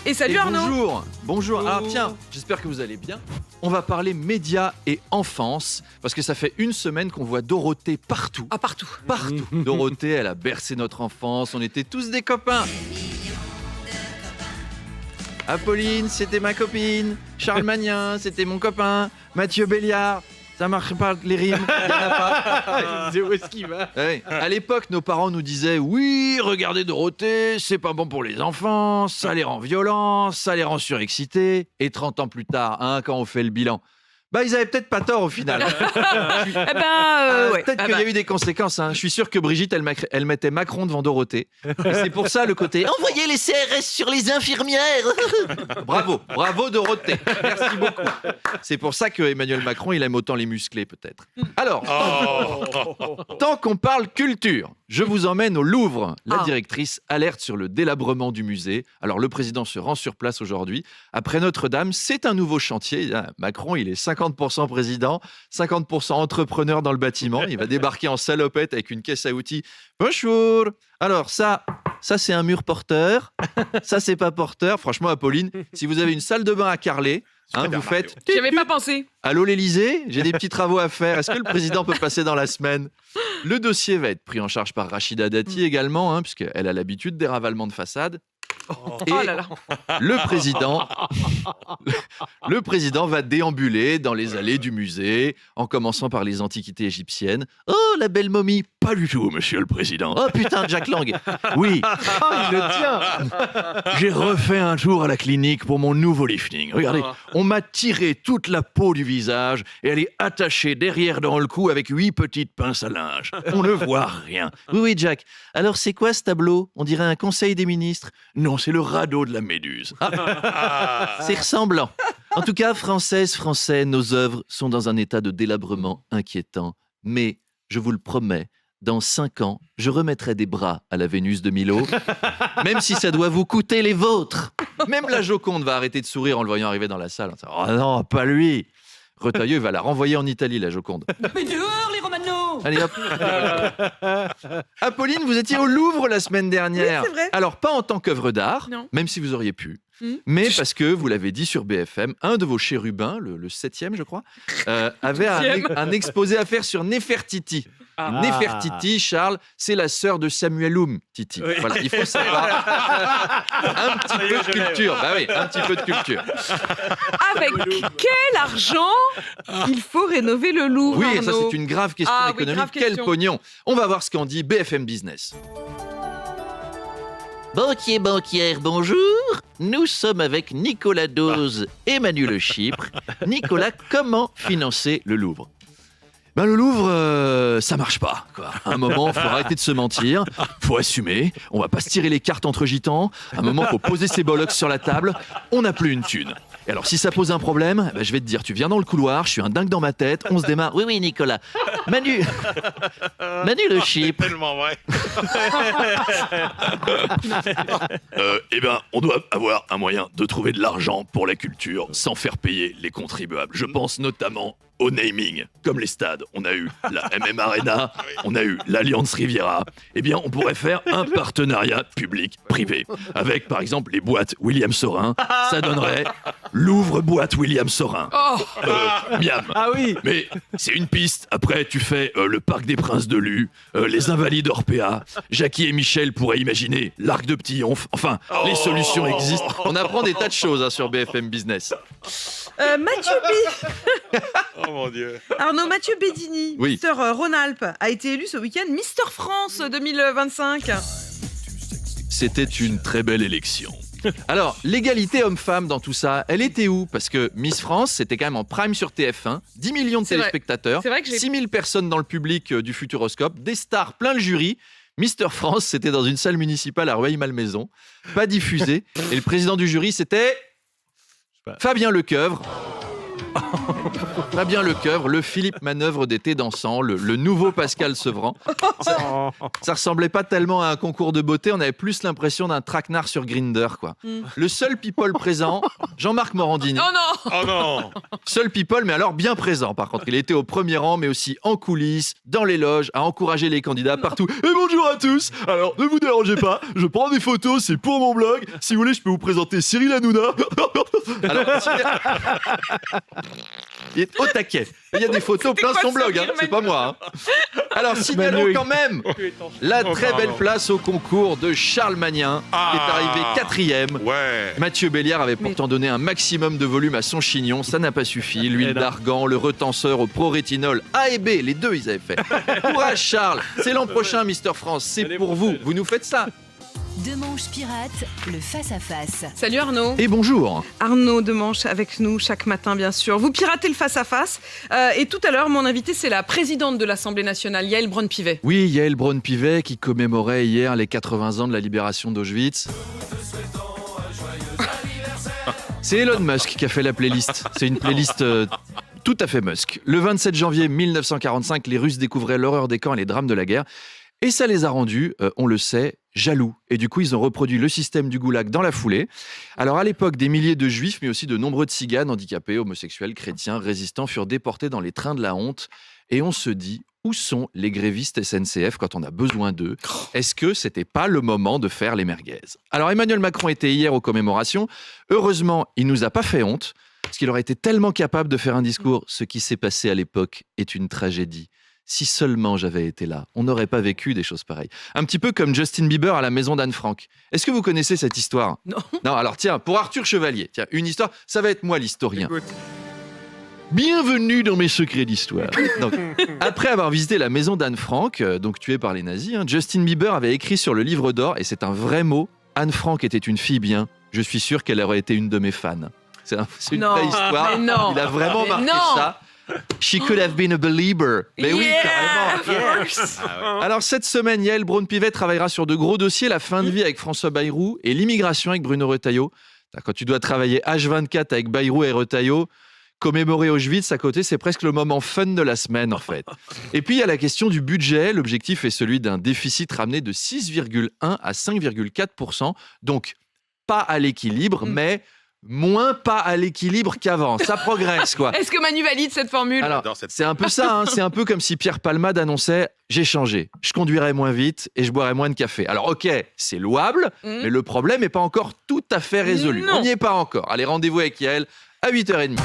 Et salut Arnaud. Bonjour. Alors tiens, j'espère que vous allez bien. On va parler médias et enfance, parce que ça fait une semaine qu'on voit Dorothée partout. Ah, partout. Partout. Dorothée, elle a bercé notre enfance, on était tous des copains. Apolline, c'était ma copine. Charles Magnin, c'était mon copain. Mathieu Béliard, ça marche pas les rimes, il y en a pas. Où est-ce qu'il va? Ouais. À l'époque, nos parents nous disaient « Oui, regardez Dorothée, c'est pas bon pour les enfants, ça les rend violents, ça les rend surexcités. » Et 30 ans plus tard, quand on fait le bilan, ils avaient peut-être pas tort au final. Ouais. Peut-être qu'il y a eu des conséquences. Je suis sûr que Brigitte, elle mettait Macron devant Dorothée. Et c'est pour ça le côté « Envoyez les CRS sur les infirmières !» Bravo Dorothée, merci beaucoup. C'est pour ça que Emmanuel Macron, il aime autant les musclés peut-être. Alors, tant qu'on parle culture, je vous emmène au Louvre. La directrice alerte sur le délabrement du musée. Alors le président se rend sur place aujourd'hui. Après Notre-Dame, c'est un nouveau chantier. Macron, il est 50% président, 50% entrepreneur dans le bâtiment. Il va débarquer en salopette avec une caisse à outils. Bonjour. Alors ça c'est un mur porteur. Ça c'est pas porteur. Franchement, Apolline, si vous avez une salle de bain à carreler, vous faites. J'y avais pas pensé. Allô l'Élysée, j'ai des petits travaux à faire. Est-ce que le président peut passer dans la semaine? Le dossier va être pris en charge par Rachida Dati également, puisqu'elle a l'habitude des ravalements de façade. Et le président va déambuler dans les allées du musée, en commençant par les antiquités égyptiennes. Oh, la belle momie! Pas du tout, monsieur le président. Oh putain, Jack Lang! Oui, il le tient! J'ai refait un tour à la clinique pour mon nouveau lifting. Regardez, on m'a tiré toute la peau du visage et elle est attachée derrière dans le cou avec 8 petites pinces à linge. On ne voit rien. Oui, Jack. Alors, c'est quoi ce tableau? On dirait un conseil des ministres. Non, c'est le radeau de la Méduse. C'est ressemblant. En tout cas, Françaises, Français, nos œuvres sont dans un état de délabrement inquiétant. Mais, je vous le promets, dans 5 ans, je remettrai des bras à la Vénus de Milo, même si ça doit vous coûter les vôtres. Même la Joconde va arrêter de sourire en le voyant arriver dans la salle. Oh non, pas lui. Retailleau va la renvoyer en Italie, la Joconde. Mais dehors, les Romano! Allez hop. Apolline, vous étiez au Louvre la semaine dernière. Oui, c'est vrai. Alors, pas en tant qu'œuvre d'art, Non. même si vous auriez pu, mais parce que, vous l'avez dit sur BFM, un de vos chérubins, le 7e, je crois, avait un exposé à faire sur Nefertiti. Nefertiti, Charles, c'est la sœur de Samuel Titi. Oui. Voilà, il faut savoir. Un petit peu de culture. Un petit peu de culture. Avec quel argent il faut rénover le Louvre, Oui, Arnaud? ça c'est une grave question économique. grave Quel question. pognon? On va voir ce qu'en dit BFM Business. Banquier, banquière, bonjour. Nous sommes avec Nicolas Dose et Manu Le Chypre. Nicolas, comment financer le Louvre? Le Louvre, ça marche pas, quoi. À un moment, faut arrêter de se mentir, faut assumer, on va pas se tirer les cartes entre gitans, à un moment, faut poser ses bollocks sur la table, on n'a plus une thune. Et alors, si ça pose un problème, je vais te dire, tu viens dans le couloir, je suis un dingue dans ma tête, on se démarre. Oui, Nicolas. Manu Le Chypre. Tellement vrai. On doit avoir un moyen de trouver de l'argent pour la culture sans faire payer les contribuables. Je pense notamment au naming, comme les stades. On a eu la MM Arena, on a eu l'Alliance Riviera. On pourrait faire un partenariat public-privé avec, par exemple, les boîtes William Saurin. Ça donnerait Louvre Boîte William Saurin. Miam. Ah oui. Mais c'est une piste. Après, tu fais le Parc des Princes de Lu, les Invalides Orpea. Jackie et Michel pourraient imaginer l'Arc de Triomphe. Enfin, les solutions existent. On apprend des tas de choses sur BFM Business. Oh mon Dieu. Arnaud, Mathieu Bedini, Oui. Mister Rhône-Alpes, a été élu ce week-end Mister France 2025. C'était une très belle élection. Alors, l'égalité homme-femme dans tout ça, elle était où? Parce que Miss France, c'était quand même en prime sur TF1, 10 millions de C'est vrai. téléspectateurs, C'est vrai que j'ai- 6 000 personnes dans le public du Futuroscope, des stars, plein le jury. Mister France, c'était dans une salle municipale à Rueil-Malmaison, pas diffusé. Et le président du jury, c'était Fabien Lecoeuvre. Fabien Lecoeuvre, le Philippe Manœuvre d'été dansant, le nouveau Pascal Sevran. Ça ressemblait pas tellement à un concours de beauté, on avait plus l'impression d'un traquenard sur Grindr, quoi. Le seul people présent, Jean-Marc Morandini. Oh non. Oh non. Seul people, mais alors bien présent par contre. Il était au premier rang, mais aussi en coulisses, dans les loges, à encourager les candidats partout. Et bonjour à tous. Alors, ne vous dérangez pas, je prends des photos, c'est pour mon blog. Si vous voulez, je peux vous présenter Cyril Hanouna. Alors, il est au taquet. Il y a des photos plein quoi son ce blog, sourire, c'est pas moi. Alors, signalons Manu. quand même la très belle place au concours de Charles Magnin, qui est arrivé 4e. Ouais. Mathieu Béliard avait pourtant donné un maximum de volume à son chignon, ça n'a pas suffi. L'huile d'argan, le retenseur au pro-rétinol, A et B, les deux ils avaient fait. Courage Charles, c'est l'an prochain Mister France, c'est pour vous, vous nous faites ça. Demanche pirate, le face-à-face. Salut Arnaud. Et bonjour. Arnaud Demanche avec nous chaque matin, bien sûr. Vous piratez le face-à-face. Et tout à l'heure, mon invité, c'est la présidente de l'Assemblée nationale, Yaël Braun-Pivet. Oui, Yaël Braun-Pivet qui commémorait hier les 80 ans de la libération d'Auschwitz. C'est Elon Musk qui a fait la playlist. C'est une playlist tout à fait Musk. Le 27 janvier 1945, les Russes découvraient l'horreur des camps et les drames de la guerre. Et ça les a rendus, on le sait, jaloux. Et du coup, ils ont reproduit le système du goulag dans la foulée. Alors à l'époque, des milliers de juifs, mais aussi de nombreux tziganes, handicapés, homosexuels, chrétiens, résistants furent déportés dans les trains de la honte. Et on se dit, où sont les grévistes SNCF quand on a besoin d'eux? Est-ce que c'était pas le moment de faire les merguez? Alors Emmanuel Macron était hier aux commémorations. Heureusement, il nous a pas fait honte, parce qu'il aurait été tellement capable de faire un discours. Ce qui s'est passé à l'époque est une tragédie. Si seulement j'avais été là, on n'aurait pas vécu des choses pareilles. Un petit peu comme Justin Bieber à la maison d'Anne Frank. Est-ce que vous connaissez cette histoire? Non. Non, alors tiens, pour Arthur Chevalier, tiens, une histoire, ça va être moi l'historien. Bienvenue dans mes secrets d'histoire. Donc, après avoir visité la maison d'Anne Frank, donc tuée par les nazis, Justin Bieber avait écrit sur le livre d'or, et c'est un vrai mot, Anne Frank était une fille bien, je suis sûr qu'elle aurait été une de mes fans. C'est une Non, vraie histoire, mais non. il a vraiment Mais marqué non. ça. She could have been a believer. Mais oui, carrément. Yes. Alors cette semaine, Yaël Braun-Pivet travaillera sur de gros dossiers, la fin de vie avec François Bayrou et l'immigration avec Bruno Retailleau. Quand tu dois travailler H24 avec Bayrou et Retailleau, commémorer Auschwitz à côté, c'est presque le moment fun de la semaine en fait. Et puis il y a la question du budget. L'objectif est celui d'un déficit ramené de 6,1 à 5,4%. Donc pas à l'équilibre, mais moins pas à l'équilibre qu'avant. Ça progresse, quoi. Est-ce que Manu valide cette formule? Alors, J'adore cette- c'est un peu ça, c'est un peu comme si Pierre Palmade annonçait « J'ai changé, je conduirai moins vite et je boirai moins de café ». Alors ok, c'est louable, mais le problème n'est pas encore tout à fait résolu. Non. On n'y est pas encore. Allez, rendez-vous avec Yaël à 8h30.